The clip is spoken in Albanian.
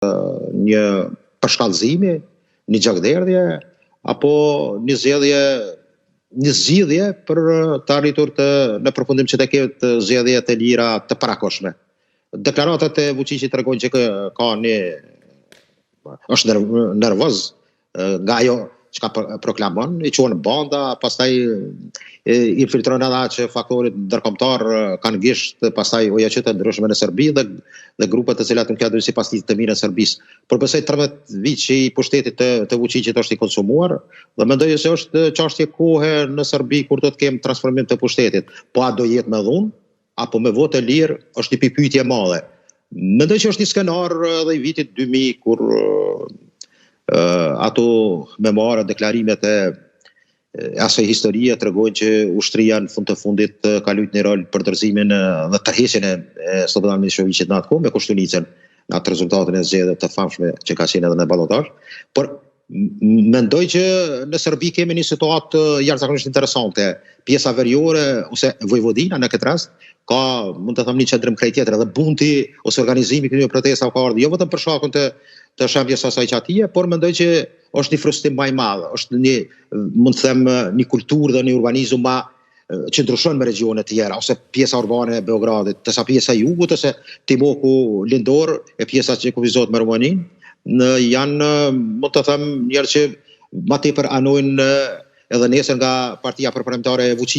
një përshkallëzimi, një gjakderdhje apo një zgjidhje për të arritur në përfundim që të ketë zgjedhje të lira të parakoshme. Deklaratat e Vučićit tregojnë që është nervoz nga ajo çka proklamon, i quhen banda, pastaj i filtron edhe që faktorit ndërkombëtar kanë gisht, pastaj OJQ të ndryshme në Serbi dhe grupet të cilat nuk janë si pastisë të mirë në Serbisë. Por besoj 13 vit që i pushtetit të Vučićit është i konsumuar dhe mendoj se është çështje kohe në Serbi kur do të kemi transformim të pushtetit. Po a do jetë me dhunë apo me votë lirë është një pyetje e madhe. Mendoj që është një skenar edhe i vitit 2000 kur ato memoare, deklarimet e asaj historie tregojnë që ushtria në fund të fundit ka luajtur një rol për dorëzimin dhe tërheqjen e Slobodan Miloševićit në atë kohë me Koštuničin në atë rezultatin e zgjedhjeve të famshme që ka qenë edhe në ballotazh. Por mendoj që në Serbi kemi një situatë jashtëzakonisht interesante. Pjesa veriore ose Vojvodina në këtë rast ka, mund të them, një qendrim krejt tjetër, edhe bunti ose organizimi i këtyre protestave ka ardhur jo vetëm për shkakun të shembjes së asaj qatije, por mendoj që është një frustrim më i madh, është mund të them një kulturë dhe një urbanizëm që ndryshon me regjionet tjera, ose pjesa urbane e Beogradit, tesa pjesa e jugut, ose Timoku Lindor, e pjesa që kufizohet me Rumaninë, janë, mund të them, njerëz që më tepër anojnë edhe nesër nga partia përparlamentare e Vučićit